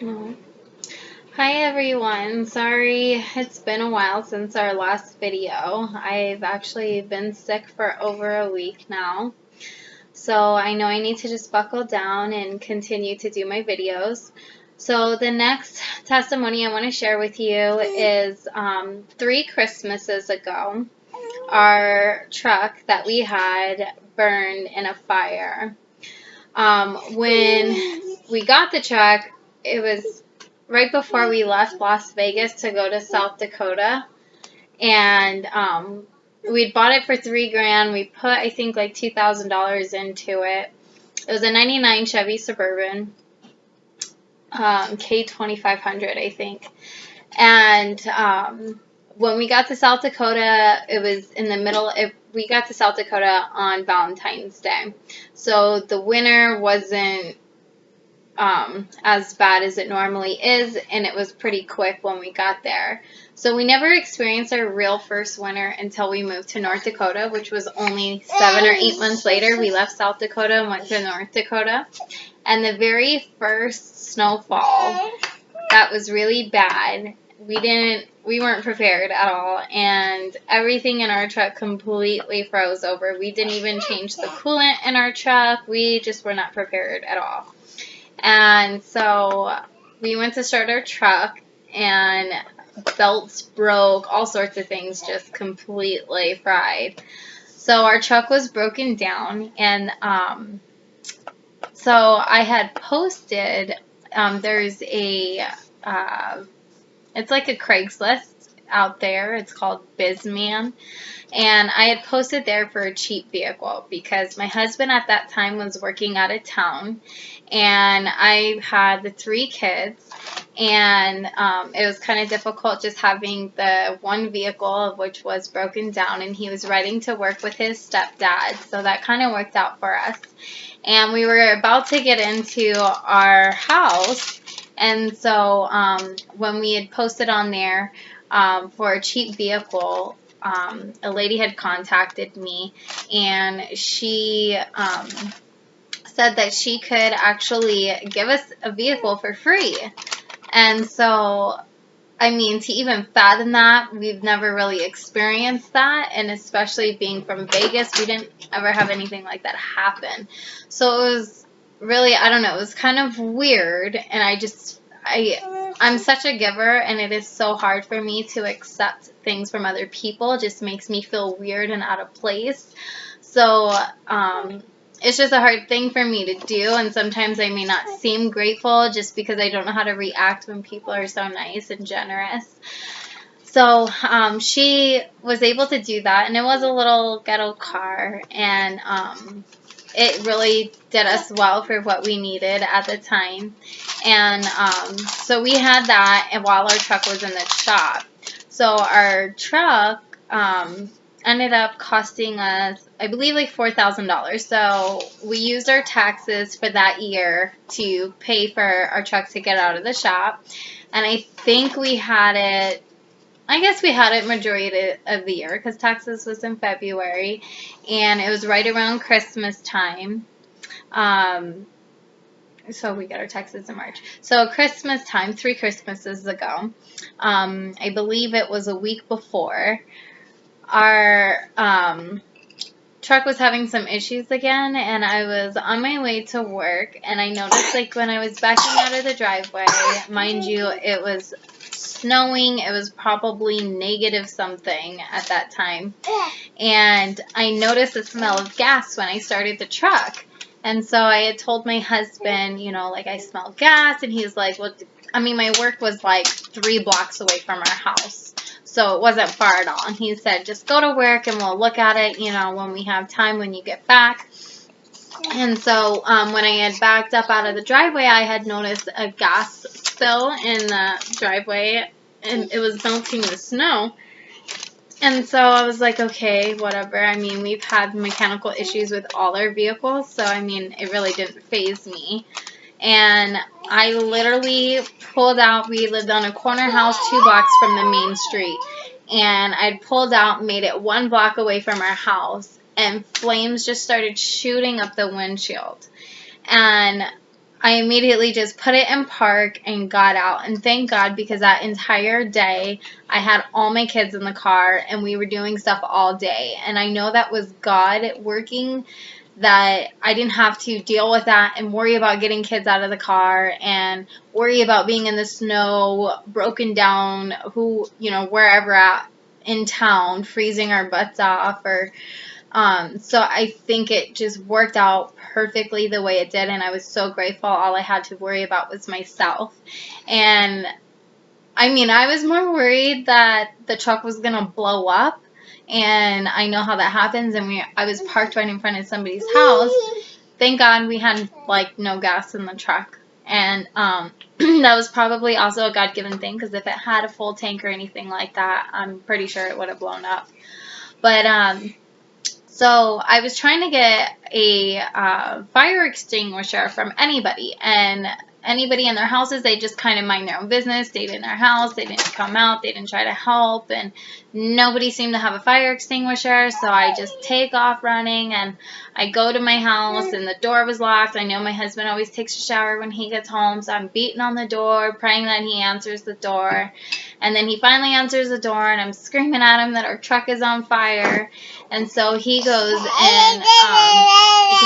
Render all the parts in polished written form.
Mm. Hi everyone. Sorry it's been a while since our last video. I've actually been sick for over a week now. So I know I need to just buckle down and continue to do my videos. So the next testimony I want to share with you is 3 Christmases ago, our truck that we had burned in a fire. When we got the truck, it was right before we left Las Vegas to go to South Dakota, and we'd bought it for $3,000. We put, I think, like $2,000 into it. It was a '99 Chevy Suburban, K2500, I think. And when we got to South Dakota, it was in the middle. We got to South Dakota on Valentine's Day, so the winter wasn't as bad as it normally is, and it was pretty quick when we got there. So we never experienced our real first winter until we moved to North Dakota, which was only 7 or 8 months later. We left South Dakota and went to North Dakota, and the very first snowfall, that was really bad. We weren't prepared at all, and everything in our truck completely froze over. We didn't even change the coolant in our truck. We just were not prepared at all. And so we went to start our truck, and belts broke, all sorts of things just completely fried. So our truck was broken down, and so I had posted, there's a, it's like a Craigslist out there. It's called BizMan. And I had posted there for a cheap vehicle because my husband at that time was working out of town, and I had the 3 kids, and it was kind of difficult just having the one vehicle, of which was broken down, and he was riding to work with his stepdad, so that kind of worked out for us. And we were about to get into our house, and so when we had posted on there for a cheap vehicle, a lady had contacted me, and she said that she could actually give us a vehicle for free. And so, I mean, to even fathom that, we've never really experienced that, and especially being from Vegas, we didn't ever have anything like that happen. So it was really, I don't know, it was kind of weird, and I'm such a giver, and it is so hard for me to accept things from other people. It just makes me feel weird and out of place. So it's just a hard thing for me to do, and sometimes I may not seem grateful just because I don't know how to react when people are so nice and generous. So she was able to do that, and it was a little ghetto car, and it really did us well for what we needed at the time. And so we had that, and while our truck was in the shop. So our truck ended up costing us, I believe, like $4,000. So we used our taxes for that year to pay for our truck to get out of the shop. And I think we had it, I guess we had it majority of the year because taxes was in February, and it was right around Christmas time. So we got our taxes in March. So Christmas time, 3 Christmases ago, I believe it was a week before, our truck was having some issues again, and I was on my way to work, and I noticed, like, when I was backing out of the driveway, mind you, it was snowing. It was probably negative something at that time, and I noticed the smell of gas when I started the truck. And so I had told my husband, like, I smell gas, and he's like, well, I mean, my work was like 3 blocks away from our house, so it wasn't far at all. And he said, just go to work and we'll look at it, when we have time, when you get back. And so when I had backed up out of the driveway, I had noticed a gas spill in the driveway, and it was melting the snow. And so I was like, okay, whatever. I mean, we've had mechanical issues with all our vehicles, so I mean, it really didn't faze me. And I literally pulled out. We lived on a corner house 2 blocks from the main street, and I pulled out, made it 1 block away from our house, and flames just started shooting up the windshield. And I immediately just put it in park and got out. And thank God, because that entire day I had all my kids in the car and we were doing stuff all day. And I know that was God working, that I didn't have to deal with that and worry about getting kids out of the car and worry about being in the snow, broken down, wherever at in town, freezing our butts off, or so I think it just worked out perfectly the way it did, and I was so grateful. All I had to worry about was myself. And I mean, I was more worried that the truck was going to blow up, and I know how that happens, and I was parked right in front of somebody's house. Thank God we had, like, no gas in the truck. And that was probably also a God-given thing, because if it had a full tank or anything like that, I'm pretty sure it would have blown up. But so I was trying to get a fire extinguisher from anybody, and anybody in their houses, they just kind of mind their own business, stayed in their house, they didn't come out, they didn't try to help, and nobody seemed to have a fire extinguisher. So I just take off running, and I go to my house, and the door was locked. I know my husband always takes a shower when he gets home, so I'm beating on the door, praying that he answers the door. And then he finally answers the door, and I'm screaming at him that our truck is on fire. And so he goes, and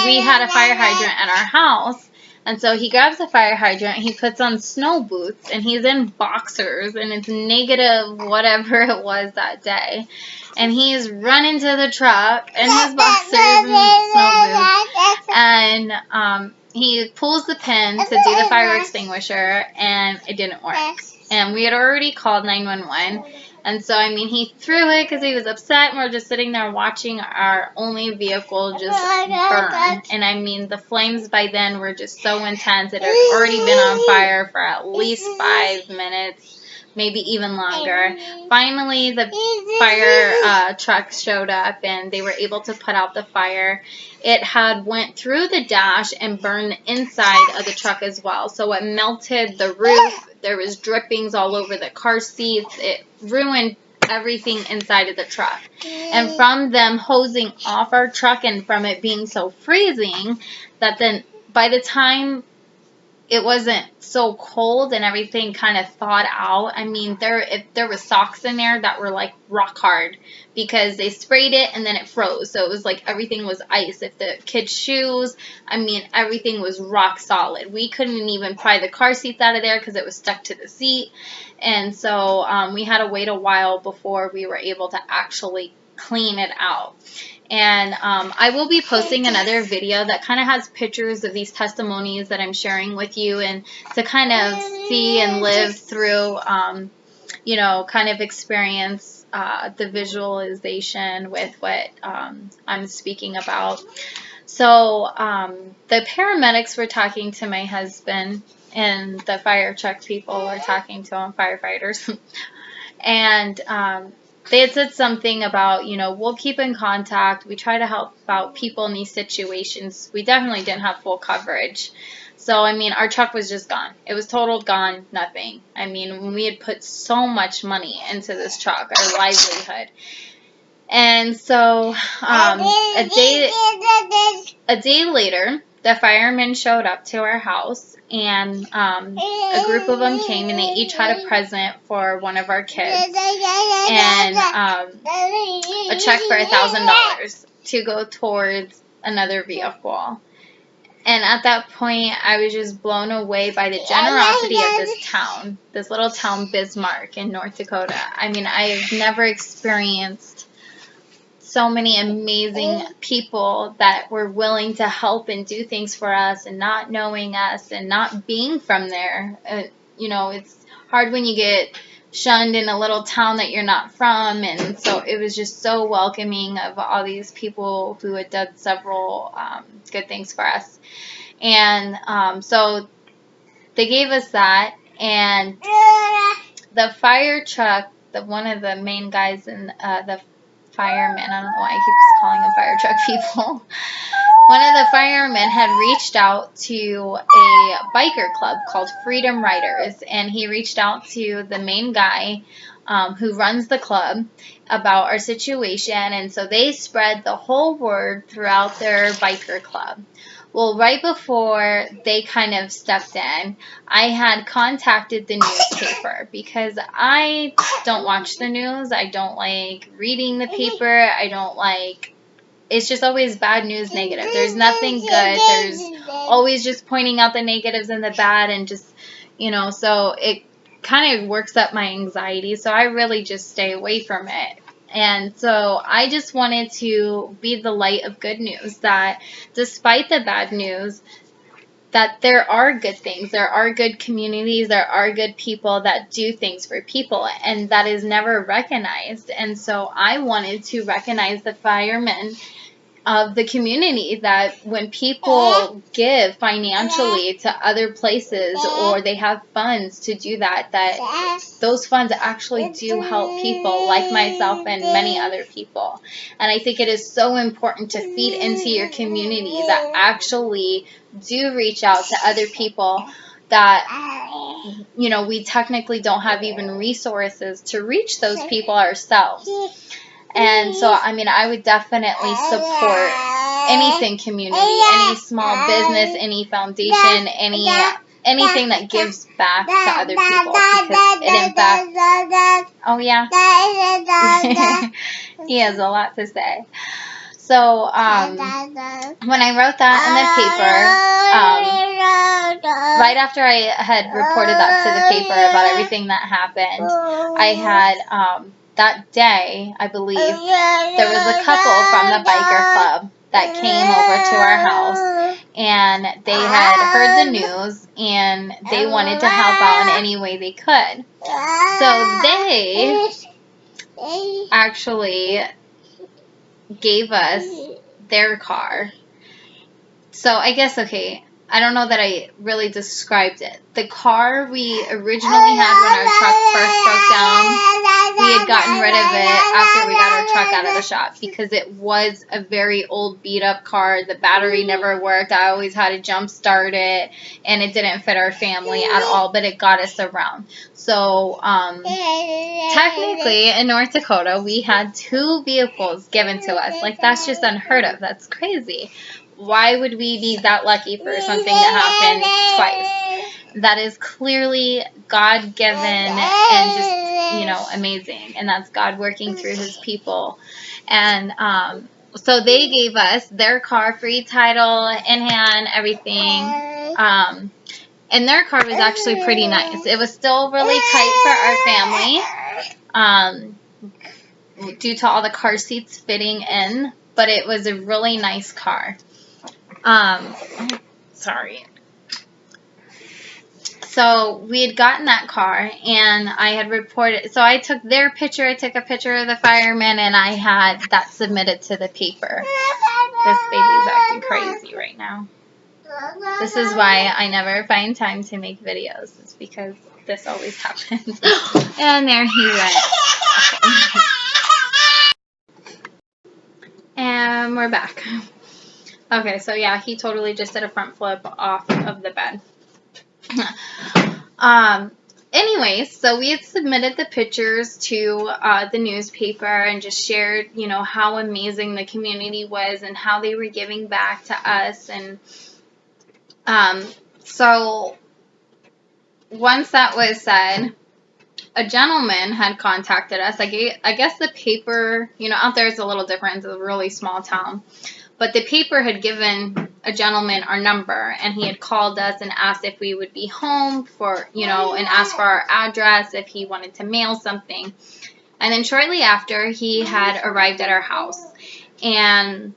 we had a fire hydrant at our house. And so he grabs the fire hydrant, he puts on snow boots, and he's in boxers, and it's negative whatever it was that day. And he's running to the truck in his boxers and snow boots. And he pulls the pin to do the fire extinguisher, and it didn't work. And we had already called 911. And so, I mean, he threw it because he was upset, and we're just sitting there watching our only vehicle just burn. And I mean, the flames by then were just so intense. It had already been on fire for at least 5 minutes, maybe even longer. Finally, the fire truck showed up, and they were able to put out the fire. It had went through the dash and burned the inside of the truck as well. So it melted the roof. There was drippings all over the car seats. It ruined everything inside of the truck. And from them hosing off our truck and from it being so freezing, that then by the time it wasn't so cold and everything kind of thawed out. I mean, there was socks in there that were like rock hard because they sprayed it and then it froze. So it was like everything was ice. If the kids' shoes, I mean, everything was rock solid. We couldn't even pry the car seats out of there because it was stuck to the seat. And so we had to wait a while before we were able to actually clean it out. And I will be posting another video that kind of has pictures of these testimonies that I'm sharing with you, and to kind of see and live through, kind of experience the visualization with what I'm speaking about. So the paramedics were talking to my husband, and the fire truck people were talking to him, firefighters. And they had said something about, we'll keep in contact. We try to help out people in these situations. We definitely didn't have full coverage. So, I mean, our truck was just gone. It was totaled gone, nothing. I mean, we had put so much money into this truck, our livelihood. And so, a day later, the firemen showed up to our house, and a group of them came, and they each had a present for one of our kids, and a check for $1,000 to go towards another vehicle. And at that point, I was just blown away by the generosity of this town, this little town, Bismarck, in North Dakota. I mean, I've never experienced so many amazing people that were willing to help and do things for us, and not knowing us and not being from there. It's hard when you get shunned in a little town that you're not from. And so it was just so welcoming of all these people who had done several good things for us. And so they gave us that, and the fire truck, one of the main guys in the firemen, I don't know why I keep calling them fire truck people. One of the firemen had reached out to a biker club called Freedom Riders, and he reached out to the main guy who runs the club about our situation, and so they spread the whole word throughout their biker club. Well, right before they kind of stepped in, I had contacted the newspaper because I don't watch the news. I don't like reading the paper. I don't like, it's just always bad news, negative. There's nothing good. There's always just pointing out the negatives and the bad, and just, so it kind of works up my anxiety. So I really just stay away from it. And so I just wanted to be the light of good news, that despite the bad news, that there are good things, there are good communities, there are good people that do things for people, and that is never recognized. And so I wanted to recognize the firemen of the community, that when people give financially to other places, or they have funds to do that, that those funds actually do help people like myself and many other people. And I think it is so important to feed into your community that actually do reach out to other people that, we technically don't have even resources to reach those people ourselves. And so, I would definitely support anything community, any small business, any foundation, anything that gives back to other people, because it, in fact, oh yeah, he has a lot to say. So, when I wrote that in the paper, right after I had reported that to the paper about everything that happened, I had, that day, I believe, there was a couple from the biker club that came over to our house, and they had heard the news, and they wanted to help out in any way they could. So they actually gave us their car. So I guess, okay, I don't know that I really described it. The car we originally had when our truck first broke down, we had gotten rid of it after we got our truck out of the shop, because it was a very old, beat-up car. The battery never worked. I always had to jump start it, and it didn't fit our family at all, but it got us around. So, technically, in North Dakota, we had 2 vehicles given to us. Like, that's just unheard of. That's crazy. Why would we be that lucky for something to happen twice? That is clearly God-given and just, amazing. And that's God working through his people. And so they gave us their car, free title, in hand, everything. And their car was actually pretty nice. It was still really tight for our family, due to all the car seats fitting in. But it was a really nice car. Sorry. So we had gotten that car, and I had reported, so I took their picture, I took a picture of the fireman, and I had that submitted to the paper. This baby's acting crazy right now. This is why I never find time to make videos. It's because this always happens. And there he went. Okay. And we're back. Okay, so yeah, he totally just did a front flip off of the bed. Anyways, so we had submitted the pictures to the newspaper and just shared, how amazing the community was and how they were giving back to us. And so once that was said, a gentleman had contacted us. I guess the paper, out there it's a little different. It's a really small town. But the paper had given a gentleman our number, and he had called us and asked if we would be home for, and asked for our address, if he wanted to mail something. And then shortly after, he had arrived at our house. And,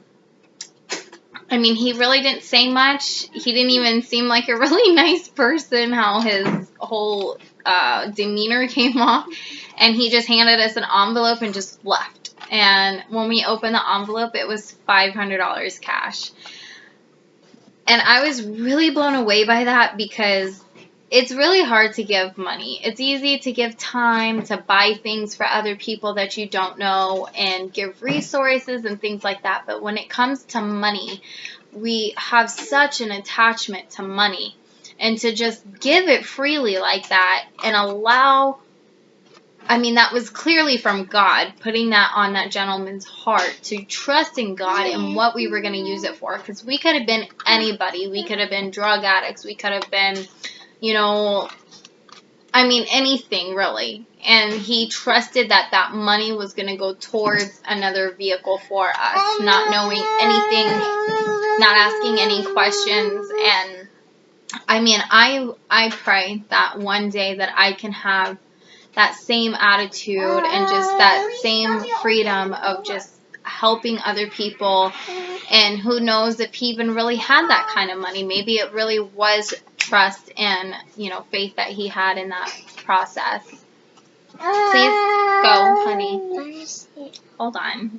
he really didn't say much. He didn't even seem like a really nice person, how his whole demeanor came off. And he just handed us an envelope and just left. And when we opened the envelope, it was $500 cash. And I was really blown away by that, because it's really hard to give money. It's easy to give time, to buy things for other people that you don't know, and give resources and things like that. But when it comes to money, we have such an attachment to money. And to just give it freely like that and allow I mean, that was clearly from God, putting that on that gentleman's heart to trust in God and what we were going to use it for. Because we could have been anybody. We could have been drug addicts. We could have been, you know, I mean, anything really. And he trusted that that money was going to go towards another vehicle for us, not knowing anything, not asking any questions. And I mean, I pray that one day that I can have that same attitude and just that same freedom of just helping other people. And who knows if he even really had that kind of money. Maybe it really was trust and, you know, faith that he had in that process. Please go, honey. Hold on.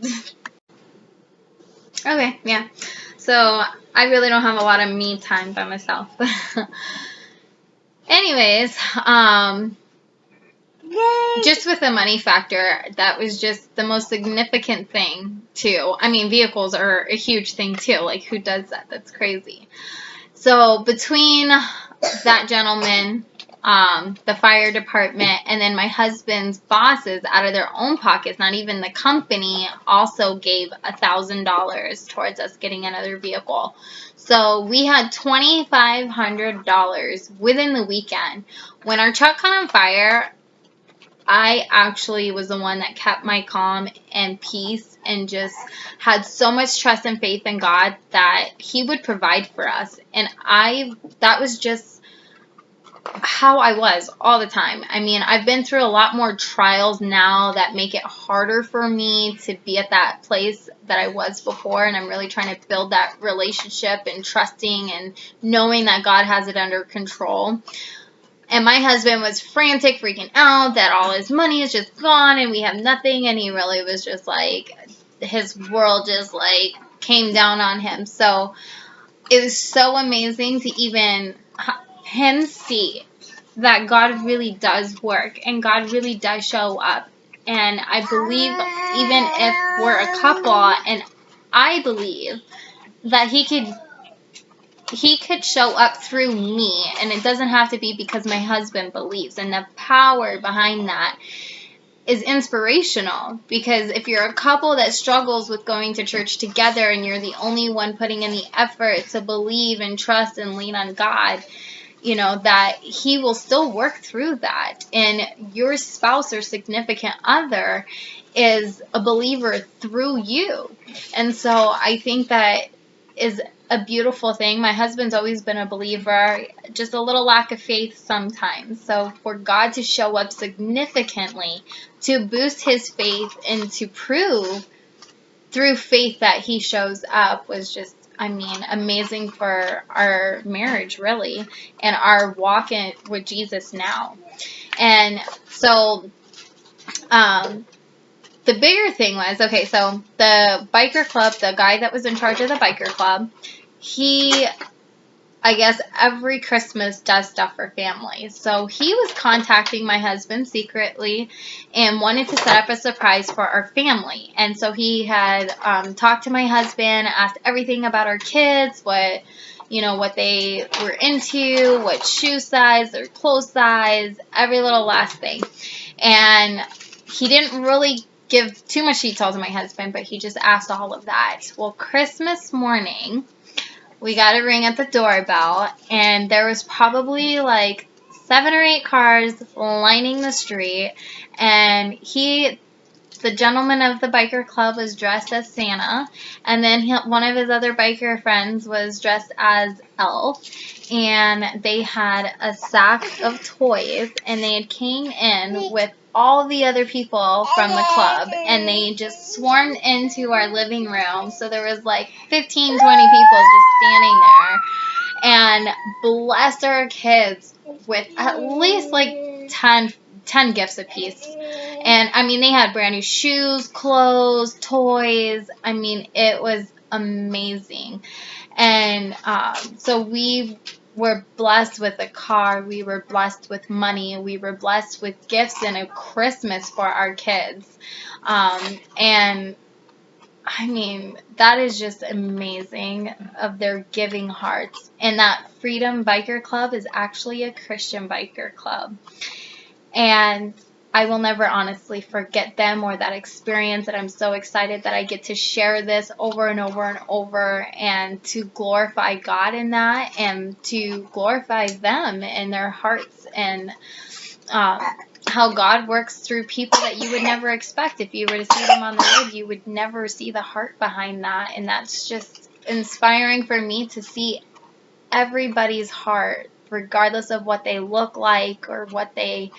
Okay, yeah. So I really don't have a lot of me time by myself. Anyways, just with the money factor, that was just the most significant thing too. I mean, vehicles are a huge thing too. Like, who does that? That's crazy. So between that gentleman, the fire department, and then my husband's bosses out of their own pockets, not even the company, also gave $1,000 towards us getting another vehicle. So we had $2,500 within the weekend. When our truck caught on fire, I actually was the one that kept my calm and peace and just had so much trust and faith in God that he would provide for us. And that was just how I was all the time. I mean, I've been through a lot more trials now that make it harder for me to be at that place that I was before. And I'm really trying to build that relationship and trusting and knowing that God has it under control. And my husband was frantic, freaking out that all his money is just gone and we have nothing. And he really was just like, his world just like came down on him. So it was so amazing to even him see that God really does work and God really does show up. And I believe even if we're a couple, and I believe that he could show up through me, and it doesn't have to be because my husband believes. And the power behind that is inspirational, because if you're a couple that struggles with going to church together and you're the only one putting in the effort to believe and trust and lean on God, you know, that he will still work through that. And your spouse or significant other is a believer through you. And so I think that is a beautiful thing. My husband's always been a believer, just a little lack of faith sometimes. So for God to show up significantly to boost his faith and to prove through faith that he shows up was just, I mean, amazing for our marriage, really, and our walk with Jesus now. And so the bigger thing was, okay, so the biker club, the guy that was in charge of the biker club, he, I guess, every Christmas does stuff for families. So he was contacting my husband secretly and wanted to set up a surprise for our family. And so he had talked to my husband, asked everything about our kids, what they were into, what shoe size, their clothes size, every little last thing. And he didn't really give too much detail to my husband, but he just asked all of that. Well, Christmas morning, we got a ring at the doorbell, and there was probably like 7 or 8 cars lining the street, and the gentleman of the biker club was dressed as Santa, and then one of his other biker friends was dressed as Elf, and they had a sack of toys, and they came in with all the other people from the club, and they just swarmed into our living room. So there was like 15, 20 people just standing there, and blessed our kids with at least like 10 gifts apiece. And I mean, they had brand new shoes, clothes, toys. I mean, it was amazing. And so we were blessed with a car. We were blessed with money. We were blessed with gifts and a Christmas for our kids. And I mean, that is just amazing of their giving hearts. And that Freedom Biker Club is actually a Christian biker club. And I will never honestly forget them or that experience, and I'm so excited that I get to share this over and over and over, and to glorify God in that, and to glorify them in their hearts, and how God works through people that you would never expect. If you were to see them on the road, you would never see the heart behind that, and that's just inspiring for me to see everybody's heart, regardless of what they look like or what they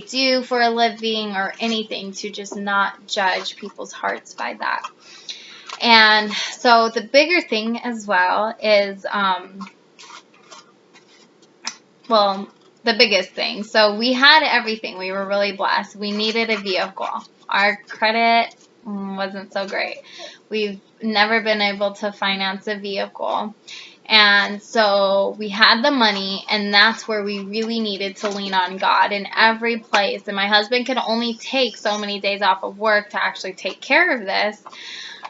do for a living or anything, to just not judge people's hearts by that. And so the bigger thing as well is, the biggest thing. So we had everything. We were really blessed. We needed a vehicle. Our credit wasn't so great. We've never been able to finance a vehicle. And so we had the money, and that's where we really needed to lean on God in every place. And my husband could only take so many days off of work to actually take care of this,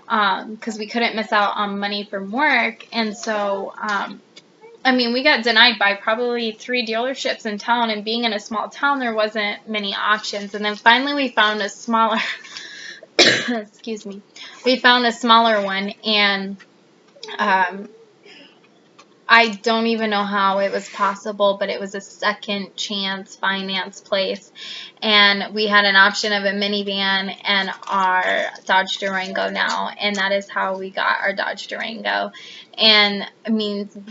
because we couldn't miss out on money from work. And so, we got denied by probably 3 dealerships in town, and being in a small town, there wasn't many options. And then finally we found a smaller, excuse me, we found a smaller one, and I don't even know how it was possible, but it was a second chance finance place. And we had an option of a minivan and our Dodge Durango now. And that is how we got our Dodge Durango. And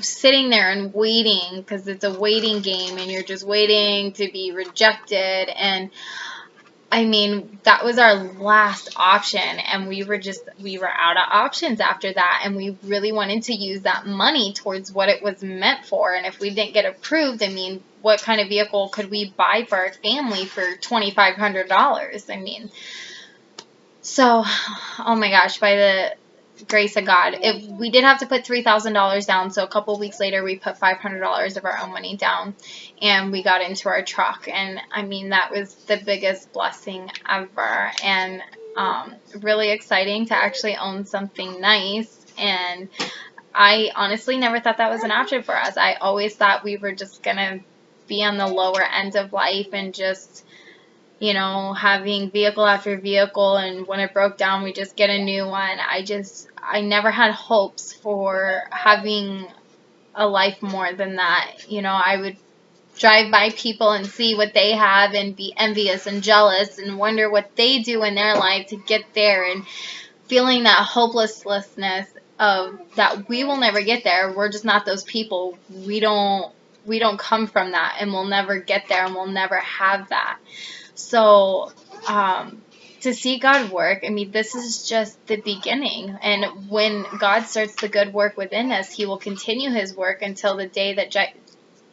sitting there and waiting, because it's a waiting game and you're just waiting to be rejected. And that was our last option, and we were out of options after that, and we really wanted to use that money towards what it was meant for. And if we didn't get approved, what kind of vehicle could we buy for our family for $2,500? So, oh my gosh, by the grace of God, we did have to put $3,000 down. So a couple weeks later, we put $500 of our own money down, and we got into our truck. And that was the biggest blessing ever, and really exciting to actually own something nice. And I honestly never thought that was an option for us. I always thought we were just gonna be on the lower end of life and just having vehicle after vehicle, and when it broke down, we just get a new one. I never had hopes for having a life more than that. I would drive by people and see what they have and be envious and jealous and wonder what they do in their life to get there, and feeling that hopelessness of that we will never get there. We're just not those people. We don't come from that, and we'll never get there, and we'll never have that. So, to see God work, this is just the beginning. And when God starts the good work within us, He will continue His work until the day that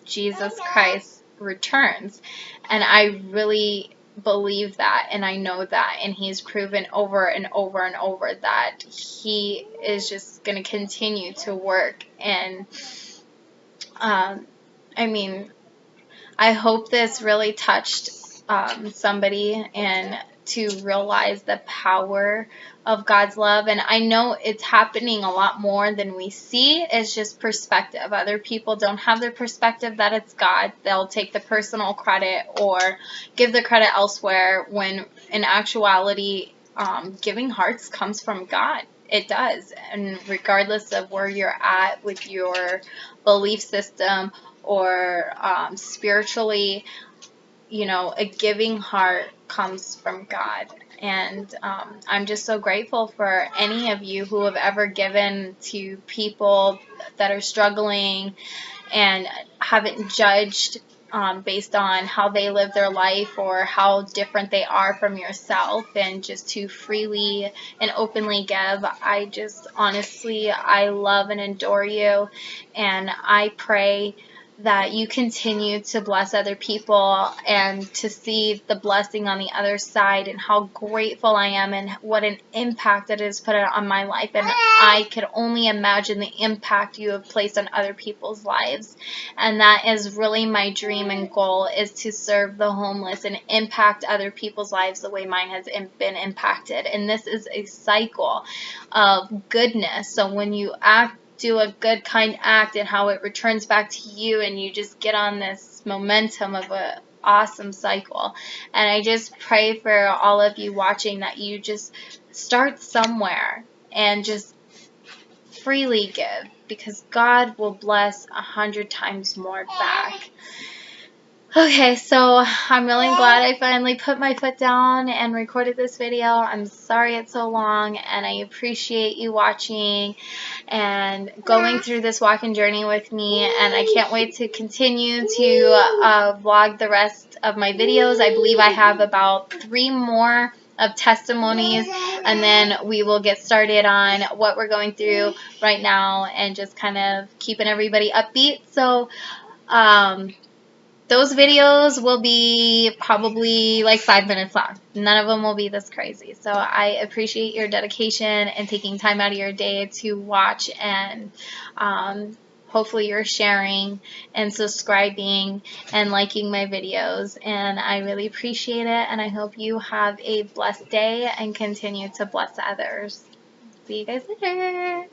Jesus Christ returns. And I really believe that, and I know that, and He's proven over and over and over that He is just going to continue to work. And, I hope this really touched somebody, and to realize the power of God's love. And I know it's happening a lot more than we see. It's just perspective. Other people don't have the perspective that it's God. They'll take the personal credit or give the credit elsewhere, when in actuality, giving hearts comes from God. It does. And regardless of where you're at with your belief system or spiritually, a giving heart comes from God. And I'm just so grateful for any of you who have ever given to people that are struggling, and haven't judged based on how they live their life or how different they are from yourself, and just to freely and openly give. I love and adore you, and I pray that you continue to bless other people, and to see the blessing on the other side, and how grateful I am, and what an impact it has put on my life. And I could only imagine the impact you have placed on other people's lives. And that is really my dream and goal, is to serve the homeless and impact other people's lives the way mine has been impacted. And this is a cycle of goodness. So when you do a good, kind act, and how it returns back to you, and you just get on this momentum of awesome cycle. And I just pray for all of you watching that you just start somewhere and just freely give, because God will bless 100 times more back. Okay, so I'm really glad I finally put my foot down and recorded this video. I'm sorry it's so long, and I appreciate you watching and going through this walking journey with me, and I can't wait to continue to vlog the rest of my videos. I believe I have about 3 more of testimonies, and then we will get started on what we're going through right now and just kind of keeping everybody upbeat. So those videos will be probably like 5 minutes long. None of them will be this crazy. So I appreciate your dedication and taking time out of your day to watch, and hopefully you're sharing and subscribing and liking my videos. And I really appreciate it, and I hope you have a blessed day and continue to bless others. See you guys later.